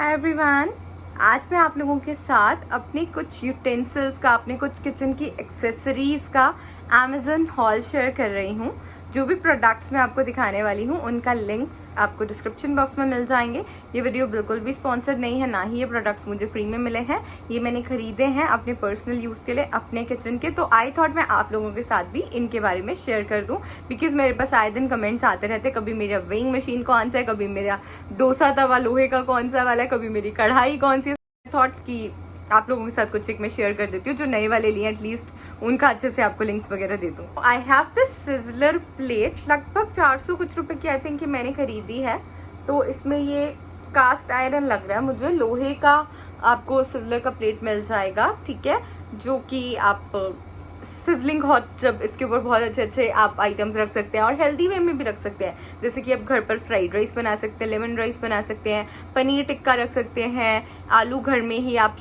Hi everyone, आज मैं आप लोगों के साथ अपनी कुछ यूटेंसिल्स का, अपने कुछ किचन की एक्सेसरीज का अमेजन हॉल शेयर कर रही हूँ। जो भी प्रोडक्ट्स मैं आपको दिखाने वाली हूँ उनका लिंक्स आपको डिस्क्रिप्शन बॉक्स में मिल जाएंगे। ये वीडियो बिल्कुल भी स्पॉन्सर्ड नहीं है, ना ही ये प्रोडक्ट्स मुझे फ्री में मिले हैं। ये मैंने खरीदे हैं अपने पर्सनल यूज़ के लिए, अपने किचन के। तो आई थॉट मैं आप लोगों के साथ भी इनके बारे में शेयर कर दूँ, बिकॉज मेरे पास आए दिन कमेंट्स आते रहते, कभी मेरा वेइंग मशीन कौन सा है, कभी मेरा डोसा तवा लोहे का कौन सा वाला है, कभी मेरी कढ़ाई कौन सी है। थॉट की आप लोगों के साथ कुछ एक मैं शेयर कर देती हूँ, जो नए वाले लिए एटलीस्ट उनका अच्छे से आपको लिंक्स वगैरह दे दूँ। I have this sizzler plate, लगभग 400 कुछ रुपए की आई थिंक मैंने खरीदी है। तो इसमें ये कास्ट आयरन लग रहा है मुझे, लोहे का आपको सिजलर का प्लेट मिल जाएगा, ठीक है, जो कि आप सिजलिंग हॉट, जब इसके ऊपर बहुत अच्छे अच्छे आप आइटम्स रख सकते हैं और हेल्दी वे में भी रख सकते हैं। जैसे कि आप घर पर फ्राइड राइस बना सकते हैं, लेमन राइस बना सकते हैं, पनीर टिक्का रख सकते हैं, आलू घर में ही आप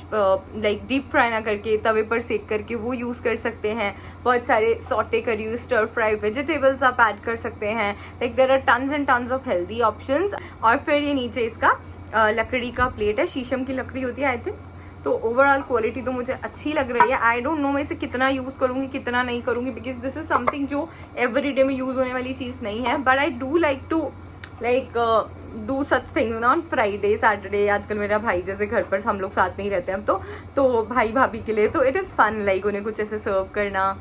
लाइक डीप फ्राई ना करके तवे पर सेक करके वो यूज़ कर सकते हैं। बहुत सारे सॉटे करी हुई स्टर फ्राई वेजिटेबल्स आप ऐड कर सकते हैं। Like there are tons and tons of healthy options. और फिर ये नीचे इसका लकड़ी का प्लेट है, शीशम की लकड़ी होती है आई थिंक। तो ओवरऑल क्वालिटी तो मुझे अच्छी लग रही है। आई डोंट नो मैं इसे कितना यूज करूंगी कितना नहीं करूंगी, बिकॉज दिस इज समथिंग जो एवरीडे में यूज होने वाली चीज नहीं है। But I do like to do such things on Friday Saturday. आजकल मेरा भाई जैसे घर पर हम लोग साथ में ही रहते हैं अब तो भाई भाभी के लिए तो इट इज फन, लाइक उन्हें कुछ ऐसे सर्व करना।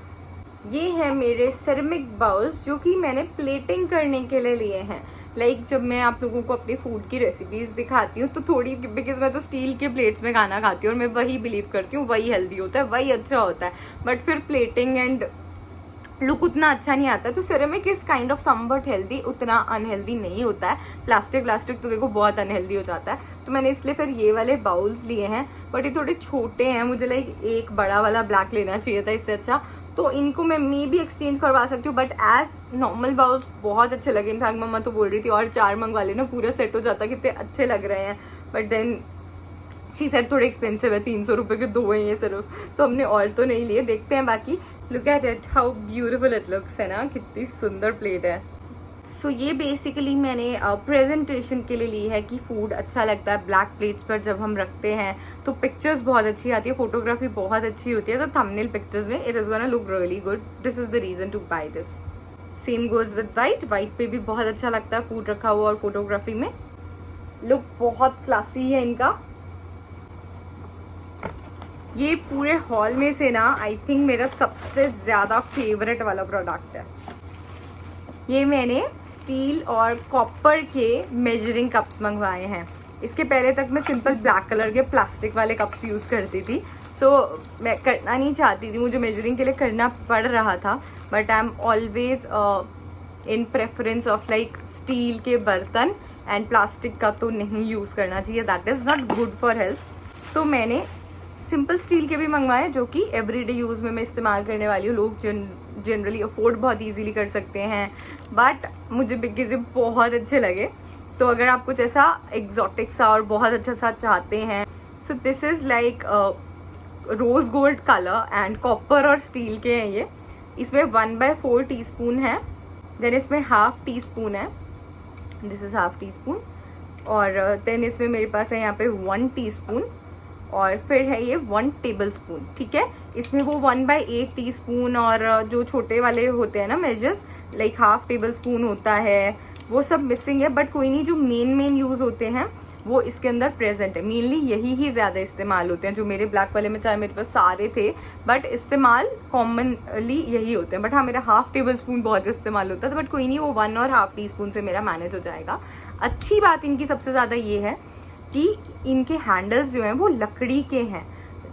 ये है मेरे सेरेमिक बाउल्स, जो कि मैंने प्लेटिंग करने के लिए लिए हैं। लाइक जब मैं आप लोगों को अपनी फूड की रेसिपीज दिखाती हूँ तो थोड़ी, बिकॉज मैं तो स्टील के प्लेट्स में खाना खाती हूँ और मैं वही बिलीव करती हूँ वही हेल्दी होता है, वही अच्छा होता है। बट फिर प्लेटिंग एंड लुक उतना अच्छा नहीं आता। तो ceramic is kind of somewhat healthy, उतना अनहेल्दी नहीं होता है। प्लास्टिक तो देखो बहुत अनहेल्दी हो जाता है। तो मैंने इसलिए फिर ये वाले बाउल्स लिए हैं, बट ये थोड़े छोटे हैं। मुझे लाइक एक बड़ा वाला ब्लैक लेना चाहिए था इससे अच्छा। तो इनको मैं मे भी एक्सचेंज करवा सकती हूँ, बट एज नॉर्मल बाउल्स बहुत अच्छे लगे। इनफैक्ट मम्मा तो बोल रही थी और 4 मंगवा लेना, पूरा सेट हो जाता, कितने अच्छे लग रहे हैं। बट देन शी सेड थोड़े एक्सपेंसिव है, 300 रुपए के 2 है ये सिर्फ, तो हमने और तो नहीं लिए। देखते हैं बाकी। Look at it, how beautiful it looks, है ना, कितनी सुंदर प्लेट है। सो ये बेसिकली मैंने प्रेजेंटेशन के लिए ली है कि फूड अच्छा लगता है ब्लैक प्लेट्स पर जब हम रखते हैं, तो पिक्चर्स बहुत अच्छी आती है, फोटोग्राफी बहुत अच्छी होती है। तो थंबनेल पिक्चर्स में it is gonna look really good. This is the reason to buy this. Same goes with white पे भी बहुत अच्छा लगता है फूड रखा हुआ और फोटोग्राफी में। लुक बहुत क्लासी है इनका। ये पूरे हॉल में से ना आई थिंक मेरा सबसे ज्यादा फेवरेट वाला प्रोडक्ट है। ये मैंने स्टील और कॉपर के मेजरिंग कप्स मंगवाए हैं। इसके पहले तक मैं सिंपल ब्लैक कलर के प्लास्टिक वाले कप्स यूज करती थी। सो मैं करना नहीं चाहती थी, मुझे मेजरिंग के लिए करना पड़ रहा था। But I am always in preference of like steel के बर्तन, एंड प्लास्टिक का तो नहीं यूज करना चाहिए, that is not good for health. तो मैंने सिंपल स्टील के भी मंगवाए, जो कि एवरीडे यूज में मैं इस्तेमाल करने वाली हूँ। लोग जनरली अफोर्ड बहुत इजीली कर सकते हैं, बट मुझे बिकॉज ये बहुत अच्छे लगे। तो अगर आप कुछ ऐसा एग्जॉटिक सा और बहुत अच्छा सा चाहते हैं, so this is like rose gold colour and copper और स्टील के हैं ये। इसमें 1/4 टीस्पून है, देन इसमें ½ टीस्पून है, दिस इज ½ टीस्पून। और देन इसमें मेरे पास है यहाँ पे 1 टीस्पून, और फिर है ये 1 टेबल स्पून, ठीक है। इसमें वो 1/8 टीस्पून और जो छोटे वाले होते हैं ना मेजर्स, लाइक ½ टेबल स्पून होता है, वो सब मिसिंग है। बट कोई नहीं, जो मेन यूज होते हैं वो इसके अंदर प्रेजेंट है। मेनली यही ही ज्यादा इस्तेमाल होते हैं, जो मेरे ब्लैक वाले में चाहे मेरे पास सारे थे, बट इस्तेमाल कॉमनली यही होते हैं। बट हाँ, मेरा ½ टेबल स्पून बहुत इस्तेमाल होता था, बट कोई नहीं, वो 1 और ½ टीस्पून से मेरा मैनेज हो जाएगा। अच्छी बात इनकी सबसे ज्यादा ये है कि इनके हैंडल्स जो हैं वो लकड़ी के हैं।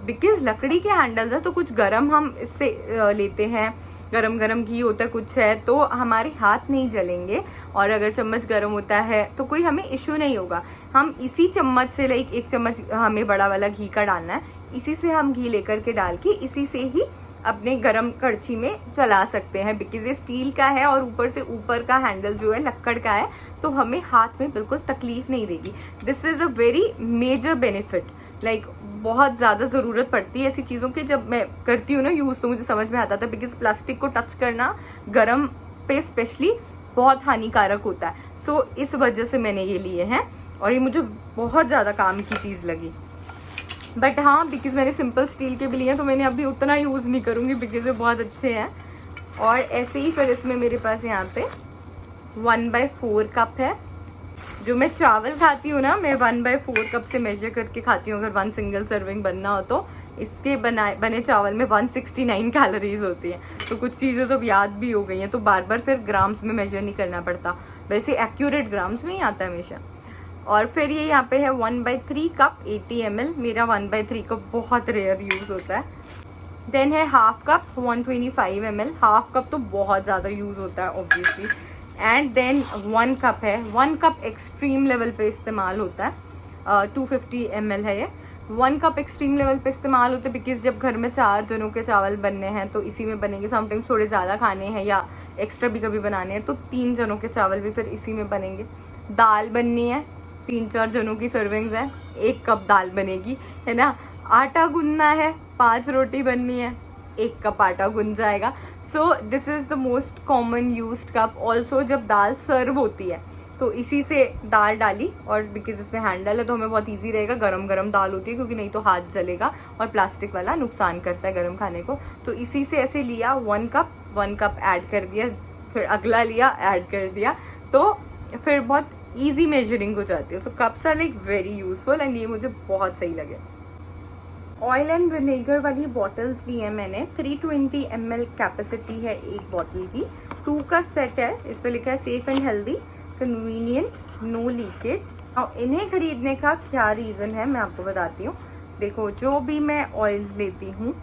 बिकॉज लकड़ी के हैंडल्स है तो कुछ गरम हम इससे लेते हैं, गरम घी होता है कुछ है, तो हमारे हाथ नहीं जलेंगे। और अगर चम्मच गरम होता है तो कोई हमें इश्यू नहीं होगा। हम इसी चम्मच से, लाइक 1 चम्मच हमें बड़ा वाला घी का डालना है, इसी से हम घी लेकर के डाल के इसी से ही अपने गरम कड़छी में चला सकते हैं। बिकॉज ये स्टील का है और ऊपर से ऊपर का हैंडल जो है लक्कड़ का है, तो हमें हाथ में बिल्कुल तकलीफ नहीं देगी। This is a very major benefit. Like बहुत ज़्यादा ज़रूरत पड़ती है ऐसी चीज़ों की। जब मैं करती हूँ ना यूज़, तो मुझे समझ में आता था, बिकॉज प्लास्टिक को टच करना गरम पे स्पेशली बहुत हानिकारक होता है। सो इस वजह से मैंने ये लिए हैं। और ये मुझे बहुत ज़्यादा काम की चीज़ लगी। बट हाँ, बिकॉज मैंने सिंपल स्टील के भी लिए हैं तो मैंने अभी उतना यूज़ नहीं करूँगी बिकॉज ये बहुत अच्छे हैं। और ऐसे ही फिर इसमें मेरे पास यहाँ पे 1/4 कप है। जो मैं चावल खाती हूँ ना, मैं 1/4 कप से मेजर करके खाती हूँ। अगर 1 सिंगल सर्विंग बनना हो तो इसके बने चावल में 169 कैलोरीज होती है। तो कुछ चीज़ें तो याद भी हो गई हैं, तो बार बार फिर ग्राम्स में मेजर नहीं करना पड़ता, वैसे एक्यूरेट ग्राम्स में ही आता है हमेशा। और फिर ये यहाँ पे है 1/3 कप 80 ml। मेरा 1/3 कप बहुत रेयर यूज़ होता है। देन है half cup 125 ml। Half cup तो बहुत ज़्यादा यूज़ होता है ऑब्वियसली। एंड देन 1 कप है। 1 कप एक्सट्रीम लेवल पे इस्तेमाल होता है। 250 ml है ये। 1 कप एक्सट्रीम लेवल पे इस्तेमाल होता है बिकॉज जब घर में 4 जनों के चावल बनने हैं तो इसी में बनेंगे। समटाइम्स थोड़े ज़्यादा खाने हैं या एक्स्ट्रा भी कभी बनाने हैं तो 3 जनों के चावल भी फिर इसी में बनेंगे। दाल बननी है, 3-4 जनों की सर्विंग्स है, 1 कप दाल बनेगी, है ना। आटा गूंदना है, 5 रोटी बननी है, 1 कप आटा गूंद जाएगा। सो this is the most common used cup. Also जब दाल सर्व होती है तो इसी से दाल डाली, और बिकॉज इसमें हैंडल है तो हमें बहुत इजी रहेगा। गरम गरम दाल होती है क्योंकि नहीं तो हाथ जलेगा और प्लास्टिक वाला नुकसान करता है गरम खाने को। तो इसी से ऐसे लिया 1 कप ऐड कर दिया, फिर अगला लिया ऐड कर दिया, तो फिर बहुत ईजी मेजरिंग हो जाती है। तो cups are like very useful and ये मुझे बहुत सही लगे। ऑयल एंड विनेगर वाली बॉटल्स ली है मैंने। 320 ml कैपेसिटी है एक बॉटल की। 2 का सेट है। इस पर लिखा है safe and healthy, convenient, no leakage. और इन्हें खरीदने का क्या रीज़न है मैं आपको बताती हूँ। देखो, जो भी मैं ऑयल्स लेती हूँ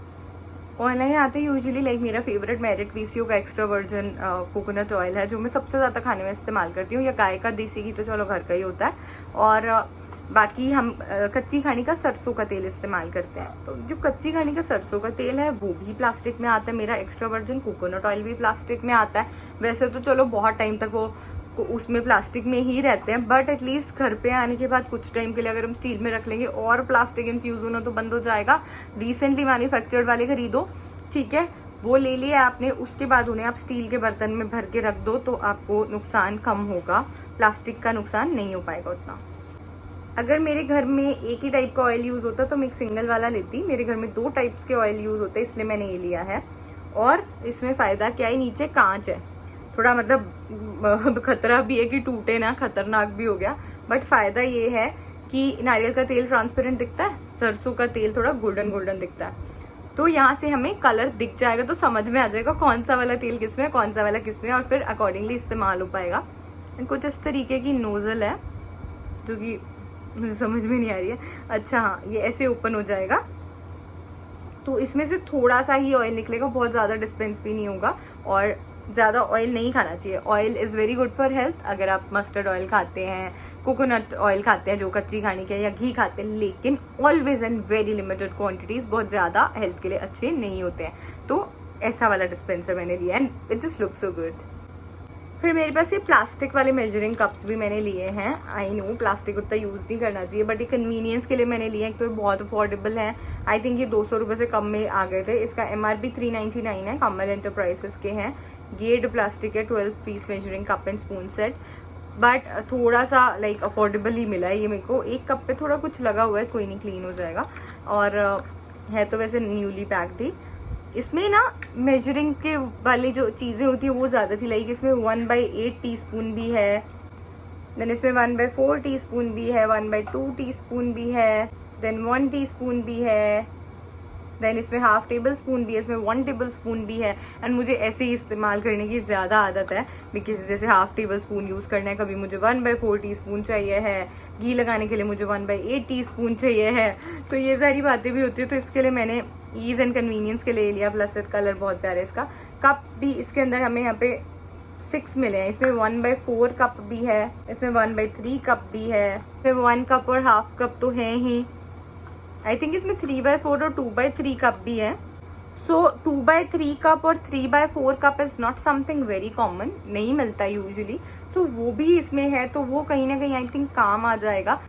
ऑनलाइन आते हैं यूजुअली, लाइक मेरा फेवरेट मेरिट वीसीओ का एक्स्ट्रा वर्जिन कोकोनट ऑयल है जो मैं सबसे ज़्यादा खाने में इस्तेमाल करती हूँ, या गाय का देसी घी तो चलो घर का ही होता है। और बाकी हम कच्ची घानी का सरसों का तेल इस्तेमाल करते हैं। तो जो कच्ची घानी का सरसों का तेल है वो भी प्लास्टिक में आता है। मेरा एक्स्ट्रा वर्जिन कोकोनट ऑयल भी प्लास्टिक में आता है। वैसे तो चलो बहुत टाइम तक वो उसमें प्लास्टिक में ही रहते हैं, बट एटलीस्ट घर पे आने के बाद कुछ टाइम के लिए अगर हम स्टील में रख लेंगे और प्लास्टिक इन्फ्यूज होना तो बंद हो जाएगा। रिसेंटली मैन्युफैक्चर्ड वाले खरीदो, ठीक है, वो ले लिया आपने, उसके बाद उन्हें आप स्टील के बर्तन में भर के रख दो तो आपको नुकसान कम होगा, प्लास्टिक का नुकसान नहीं हो पाएगा उतना। अगर मेरे घर में एक ही टाइप का ऑयल यूज़ होता तो मैं एक सिंगल वाला लेती। मेरे घर में 2 टाइप्स के ऑयल यूज़ होते इसलिए मैंने ये लिया है। और इसमें फ़ायदा क्या है, नीचे कांच है, थोड़ा मतलब खतरा भी है कि टूटे ना, खतरनाक भी हो गया। बट फ़ायदा ये है कि नारियल का तेल ट्रांसपेरेंट दिखता है, सरसों का तेल थोड़ा गोल्डन गोल्डन दिखता है। तो यहाँ से हमें कलर दिख जाएगा तो समझ में आ जाएगा कौन सा वाला तेल किसमें, कौन सा वाला किसमें, और फिर अकॉर्डिंगली इस्तेमाल हो पाएगा। एंड कुछ इस तरीके की नोज़ल है जो कि मुझे समझ में नहीं आ रही है। अच्छा हाँ, ये ऐसे ओपन हो जाएगा तो इसमें से थोड़ा सा ही ऑयल निकलेगा, बहुत ज़्यादा डिस्पेंस भी नहीं होगा। और ज़्यादा ऑयल नहीं खाना चाहिए। Oil is very good for health. अगर आप मस्टर्ड ऑयल खाते हैं, कोकोनट ऑयल खाते हैं जो कच्ची घानी के, या घी खाते हैं, लेकिन always and very limited quantities, बहुत ज़्यादा हेल्थ के लिए अच्छे नहीं होते हैं। तो ऐसा वाला डिस्पेंसर मैंने लिया and it just looks so good. फिर मेरे पास ये प्लास्टिक वाले मेजरिंग कप्स भी मैंने लिए हैं। आई नो प्लास्टिक उतना यूज़ नहीं करना चाहिए, बट ये कन्वीनियंस के लिए मैंने लिए हैं। तो बहुत अफोर्डेबल है। आई थिंक ये 200 रुपये से कम में आ गए थे। इसका MRP 399 है। कमल एंटरप्राइजेस के हैं। गेड प्लास्टिक है। 12 piece measuring cup and spoon set, but थोड़ा सा लाइक अफोर्डेबल ही मिला है ये मेरे को। एक कप पे थोड़ा कुछ लगा हुआ है, कोई नहीं, क्लीन हो जाएगा। और है तो वैसे न्यूली पैक्ड ही। इसमें ना मेजरिंग के वाली जो चीज़ें होती है वो ज़्यादा थी, लाइक इसमें 1/8 टीस्पून भी है, देन इसमें 1/4 टीस्पून भी है, 1/2 टीस्पून भी है, देन 1 टीस्पून भी है, देन इसमें ½ टेबल स्पून भी है, इसमें 1 टेबल स्पून भी है। एंड मुझे ऐसे ही इस्तेमाल करने की ज़्यादा आदत है, बिकॉज जैसे ½ टेबल स्पून यूज़ करना है, कभी मुझे 1/4 टीस्पून चाहिए है, घी लगाने के लिए मुझे 1/8 टीस्पून चाहिए है। तो ये सारी बातें भी होती है, तो इसके लिए मैंने ईज एंड कन्वीनियंस के लिए लिया। प्लस कलर बहुत प्यारा है इसका। कप भी इसके अंदर हमें यहाँ पे 6 मिले हैं। इसमें 1/4 कप भी है, इसमें 1/3 कप भी है, इसमें 1 कप और ½ कप तो है ही। आई थिंक इसमें 3/4 और 2/3 कप भी है। सो 2/3 कप और 3/4 cup is not something very common, नहीं मिलता यूजुअली। सो वो भी इसमें है, तो वो कहीं ना कहीं आई थिंक काम आ जाएगा।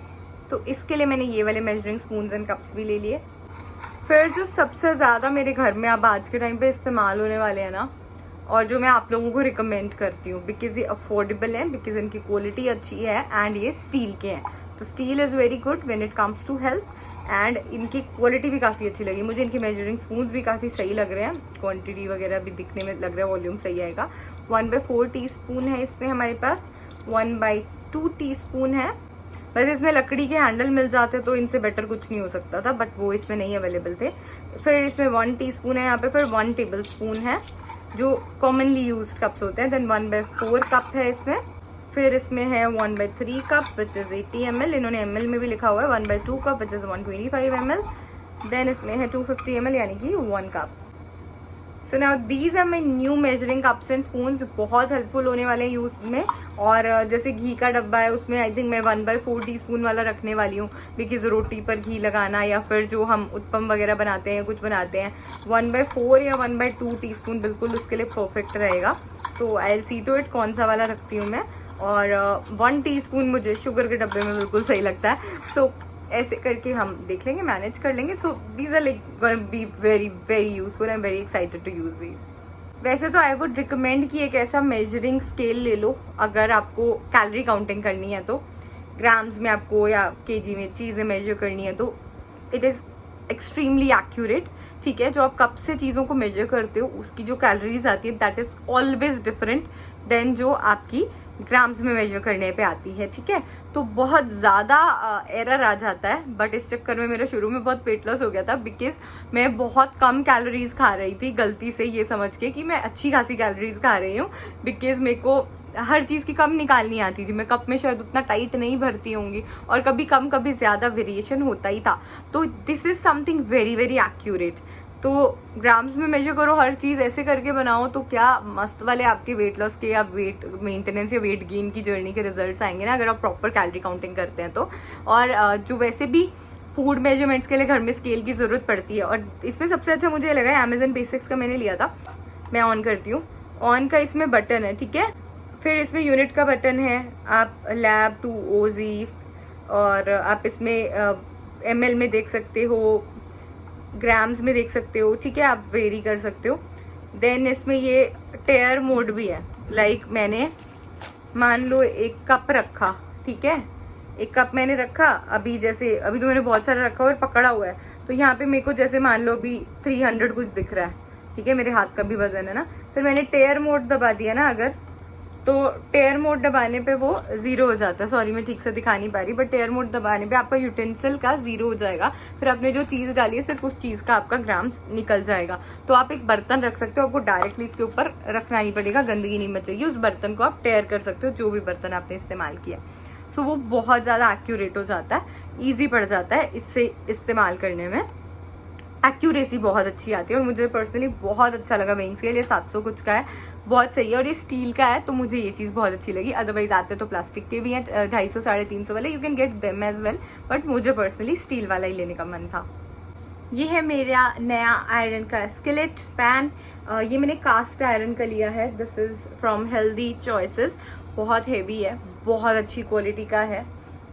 तो इसके लिए मैंने ये वाले मेजरिंग स्पून्स एंड कप्स भी ले लिए। फिर जो सबसे ज़्यादा मेरे घर में अब आज के टाइम पे इस्तेमाल होने वाले हैं ना, और जो मैं आप लोगों को रिकमेंड करती हूँ, बिकॉज ये अफोर्डेबल है, बिकॉज इनकी क्वालिटी अच्छी है एंड ये स्टील के हैं। तो steel is very good when it comes to health. And इनकी क्वालिटी भी काफ़ी अच्छी लगी मुझे, इनके मेजरिंग स्पून्स भी काफ़ी सही लग रहे हैं, क्वांटिटी वगैरह भी दिखने में लग रहा है वॉल्यूम सही आएगा। 1/4 टीस्पून है इसमें हमारे पास, 1/2 टीस्पून है। वैसे इसमें लकड़ी के हैंडल मिल जाते तो इनसे बेटर कुछ नहीं हो सकता था, बट वो इसमें नहीं अवेलेबल थे। फिर इसमें 1 टीस्पून है यहाँ पे, फिर 1 टेबल स्पून है जो कॉमनली यूज कप्स होते हैं। देन 1/4 कप है इसमें। फिर इसमें है 1/3 कप विच इज़ 80 ml, इन्होंने ml में भी लिखा हुआ है। 1/2 cup which is 125 ml। Then इसमें है 250 ml यानी कि 1 कप। So now these are my new measuring cups and spoons, बहुत हेल्पफुल होने वाले हैं यूज में। और जैसे घी का डब्बा है उसमें आई थिंक मैं 1/4 टीस्पून वाला रखने वाली हूँ, बिकॉज रोटी पर घी लगाना या फिर जो हम उत्पम वगैरह बनाते हैं कुछ बनाते हैं, 1/4 या 1/2 टीस्पून बिल्कुल उसके लिए परफेक्ट रहेगा। तो I will see to it कौन सा वाला रखती हूँ मैं। और 1 टीस्पून मुझे शुगर के डब्बे में बिल्कुल सही लगता है। सो ऐसे करके हम देख लेंगे, मैनेज कर लेंगे। So these are like gonna be very very useful, I am very excited to use these. वैसे तो आई वुड रिकमेंड कि एक ऐसा मेजरिंग स्केल ले लो अगर आपको कैलोरी काउंटिंग करनी है तो, ग्राम्स में आपको या केजी में चीज़ें मेजर करनी है तो इट इज़ एक्सट्रीमली एक्यूरेट। ठीक है, जो आप कप से चीज़ों को मेजर करते हो उसकी जो कैलोरीज आती है that is always different than जो आपकी ग्राम्स में मेजर करने पे आती है। ठीक है, तो बहुत ज़्यादा एरर आ जाता है, बट इस चक्कर में मेरा शुरू में बहुत पेट लॉस हो गया था, बिकॉज मैं बहुत कम कैलोरीज खा रही थी गलती से ये समझ के कि मैं अच्छी खासी कैलोरीज खा रही हूँ, बिकॉज मेरे को हर चीज़ की कम निकालनी आती थी। मैं कप में शायद उतना टाइट नहीं भरती होंगी और कभी कम कभी ज़्यादा वेरिएशन होता ही था। तो this is something very very accurate. तो ग्राम्स में मेजर करो, हर चीज़ ऐसे करके बनाओ तो क्या मस्त वाले आपके वेट लॉस के या वेट मेंटेनेंस या वेट गेन की जर्नी के रिजल्ट्स आएंगे ना, अगर आप प्रॉपर कैलोरी काउंटिंग करते हैं तो। और जो वैसे भी फूड मेजरमेंट्स के लिए घर में स्केल की ज़रूरत पड़ती है, और इसमें सबसे अच्छा मुझे लगा अमेजन बेसिक्स का मैंने लिया था। मैं ऑन करती हूँ, ऑन का इसमें बटन है। ठीक है, फिर इसमें यूनिट का बटन है, आप लैब टू ओजी, और आप इसमें ml में देख सकते हो, ग्राम्स में देख सकते हो। ठीक है, आप वेरी कर सकते हो। देन इसमें ये टेयर मोड भी है, लाइक मैंने मान लो 1 कप रखा। ठीक है, 1 कप मैंने रखा, अभी जैसे अभी तो मैंने बहुत सारा रखा और पकड़ा हुआ है, तो यहाँ पे मेरे को जैसे मान लो अभी 300 कुछ दिख रहा है। ठीक है, मेरे हाथ का भी वजन है ना। फिर मैंने टेयर मोड दबा दिया ना अगर, तो टेयर मोड दबाने पे वो 0 हो जाता है। सॉरी मैं ठीक से दिखा नहीं पा रही, बट टेयर मोड दबाने पे आपका यूटेंसिल का 0 हो जाएगा। फिर आपने जो चीज़ डाली है सिर्फ उस चीज़ का आपका ग्राम्स निकल जाएगा। तो आप एक बर्तन रख सकते हो, आपको डायरेक्टली इसके ऊपर रखना नहीं पड़ेगा, गंदगी नहीं मचेगी। उस बर्तन को आप टेयर कर सकते हो, जो भी बर्तन आपने इस्तेमाल किया। सो वो बहुत ज़्यादा एक्यूरेट हो जाता है, ईजी पड़ जाता है इससे इस्तेमाल करने में। एक्यूरेसी बहुत अच्छी आती है और मुझे पर्सनली बहुत अच्छा लगा। वेइंग स्केल ये 700 कुछ का है, बहुत सही है, और ये स्टील का है तो मुझे ये चीज़ बहुत अच्छी लगी। अदरवाइज आते तो प्लास्टिक के भी हैं 250 350 वाले, you can get them as well, but मुझे पर्सनली स्टील वाला ही लेने का मन था। ये है मेरा नया आयरन का स्किलेट पैन। ये मैंने कास्ट आयरन का लिया है, this is from healthy choices. बहुत हेवी है, बहुत अच्छी क्वालिटी का है।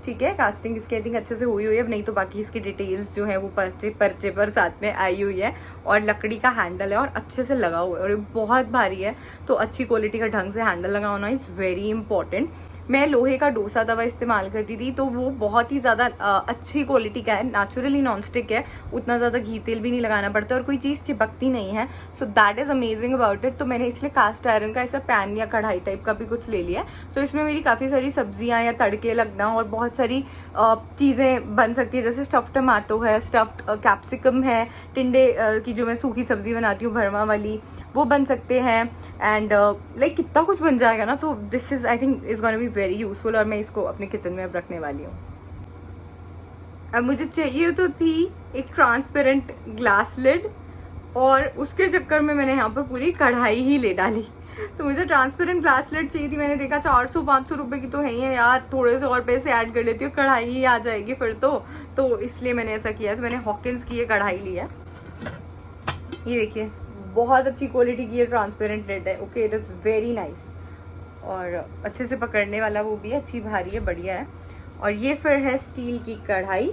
ठीक है, कास्टिंग इसकी आई थिंक अच्छे से हुई है, नहीं तो बाकी इसकी डिटेल्स जो है वो पर्चे पर साथ में आई हुई है। और लकड़ी का हैंडल है और अच्छे से लगा हुआ है, और ये बहुत भारी है, तो अच्छी क्वालिटी का ढंग से हैंडल लगा होना इज़ वेरी इंपॉर्टेंट। मैं लोहे का डोसा तवा इस्तेमाल करती थी, तो वो बहुत ही ज़्यादा अच्छी क्वालिटी का है, नेचुरली नॉन स्टिक है, उतना ज़्यादा घी तेल भी नहीं लगाना पड़ता और कोई चीज़ चिपकती नहीं है। So that is amazing about it. तो मैंने इसलिए कास्ट आयरन का ऐसा पैन या कढ़ाई टाइप का भी कुछ ले लिया। तो इसमें मेरी काफ़ी सारी सब्जियाँ या तड़के लगना और बहुत सारी चीज़ें बन सकती है, जैसे स्टफ्ड टमाटो है, स्टफ्ड कैप्सिकम है, टिंडे की जो मैं सूखी सब्जी बनाती हूँ भरमा वाली, वो बन सकते हैं। एंड लाइक कितना कुछ बन जाएगा ना, तो this is I think is gonna be very useful, और मैं इसको अपने किचन में अब रखने वाली हूँ। अब मुझे चाहिए तो थी एक ट्रांसपेरेंट ग्लास लिड, और उसके चक्कर में मैंने यहाँ पर पूरी कढ़ाई ही ले डाली। तो मुझे ट्रांसपेरेंट ग्लास लिड चाहिए थी, मैंने देखा 400-500 रुपए की तो है ही है यार, थोड़े से और पैसे ऐड कर लेती हूँ, कढ़ाई ही आ जाएगी फिर तो इसलिए मैंने ऐसा किया। तो मैंने हॉकिंस की ये कढ़ाई ली है, ये देखिए बहुत अच्छी क्वालिटी की ये ट्रांसपेरेंट लिड है। Okay, it is very nice, और अच्छे से पकड़ने वाला वो भी है, अच्छी भारी है, बढ़िया है। और ये फिर है स्टील की कढ़ाई,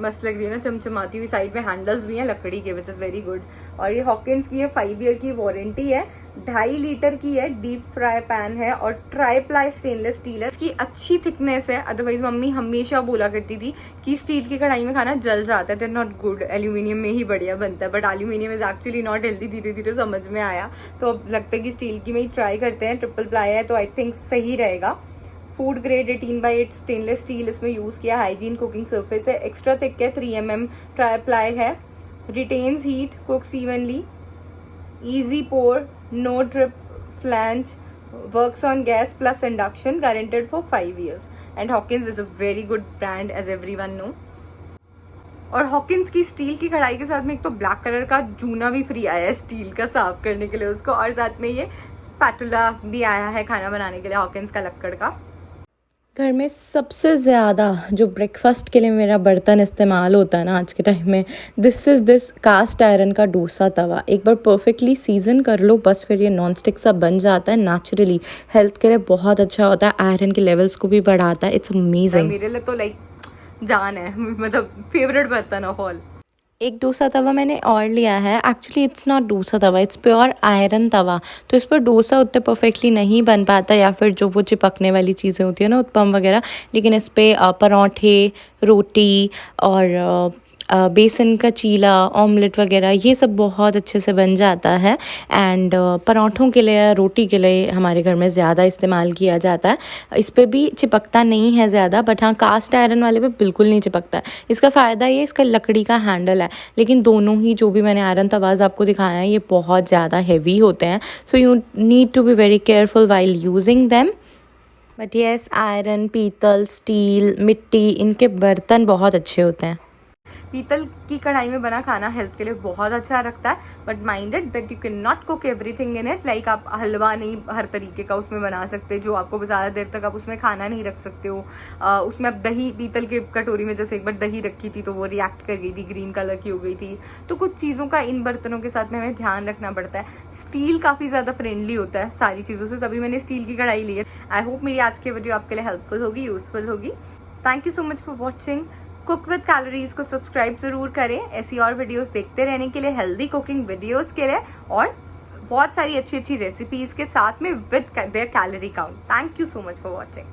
मस्त लग रही है ना, चमचमाती हुई। साइड में हैंडल्स भी हैं लकड़ी के, विच इज़ वेरी गुड। और ये हॉकिंस की है, 5 ईयर की वारंटी है, 2.5 लीटर की है, डीप फ्राई पैन है और ट्राई प्लाई स्टेनलेस स्टील है। इसकी अच्छी थिकनेस है, अदरवाइज मम्मी हमेशा बोला करती थी कि स्टील की कढ़ाई में खाना जल जाता है, दैट नॉट गुड, एल्यूमिनियम में ही बढ़िया बनता है, but aluminium is actually not healthy. धीरे धीरे समझ में आया, तो अब लगता है कि स्टील की में ही ट्राई करते हैं। ट्रिपल प्लाई है तो आई थिंक सही रहेगा। फूड ग्रेड 18/8 स्टेनलेस स्टील इसमें यूज किया, हाइजीन कुकिंग सरफेस है, एक्स्ट्रा थिक है, 3 mm ट्राई प्लाई है, retains heat, कुक्स evenly, easy pour, no drip flange, works on gas plus induction, guaranteed for 5 years. And Hawkins is a very good brand as everyone know. और Hawkins की steel की कढ़ाई के साथ में एक तो ब्लैक कलर का जूना भी फ्री आया है स्टील का साफ करने के लिए उसको, और साथ में ये स्पैटुला भी आया है खाना बनाने के लिए हॉकिंस का लक्कड़ का। घर में सबसे ज़्यादा जो ब्रेकफास्ट के लिए मेरा बर्तन इस्तेमाल होता है ना आज के टाइम में, दिस कास्ट आयरन का डोसा तवा। एक बार परफेक्टली सीजन कर लो बस, फिर ये नॉन स्टिक सा बन जाता है नेचुरली। हेल्थ के लिए बहुत अच्छा होता है, आयरन के लेवल्स को भी बढ़ाता है। It's amazing. मेरे लिए तो लाइक जान है, मतलब फेवरेट बर्तन ऑफ ऑल। एक डोसा तवा मैंने और लिया है, actually it's not dosa tawa, it's pure iron tawa. तो इस पर डोसा उतने परफेक्टली नहीं बन पाता, या फिर जो वो चिपकने वाली चीज़ें होती है ना, उत्पम वगैरह, लेकिन इस पर पराठे, रोटी और बेसन का चीला, ऑमलेट वगैरह ये सब बहुत अच्छे से बन जाता है। एंड पराठों के लिए या रोटी के लिए हमारे घर में ज़्यादा इस्तेमाल किया जाता है। इस पे भी चिपकता नहीं है ज़्यादा, बट हाँ कास्ट आयरन वाले पे बिल्कुल नहीं चिपकता है। इसका फ़ायदा ये इसका लकड़ी का हैंडल है, लेकिन दोनों ही जो भी मैंने आयरन तवाज़ आपको दिखाया है ये बहुत ज़्यादा हैवी होते हैं, so you need to be very careful while using them. But yes, iron, पीतल, स्टील, मिट्टी, इनके बर्तन बहुत अच्छे होते हैं। पीतल की कढ़ाई में बना खाना हेल्थ के लिए बहुत अच्छा रखता है, but minded that you can not cook everything in it. Like आप हलवा नहीं हर तरीके का उसमें बना सकते, जो आपको ज़्यादा देर तक आप उसमें खाना नहीं रख सकते हो। उसमें आप दही, पीतल के कटोरी में जैसे एक बार दही रखी थी तो वो रिएक्ट कर गई थी, ग्रीन कलर की हो गई थी। तो कुछ चीज़ों का इन बर्तनों के साथ में हमें ध्यान रखना पड़ता है। स्टील काफ़ी ज़्यादा फ्रेंडली होता है सारी चीज़ों से, तभी मैंने स्टील की कढ़ाई ली है। आई होप मेरी आज की वीडियो आपके लिए हेल्पफुल होगी, यूजफुल होगी। Thank you so much for watching. Cook with calories को सब्सक्राइब जरूर करें ऐसी और वीडियोस देखते रहने के लिए, हेल्दी कुकिंग वीडियोस के लिए, और बहुत सारी अच्छी अच्छी रेसिपीज के साथ में with their calorie count. Thank you so much for watching.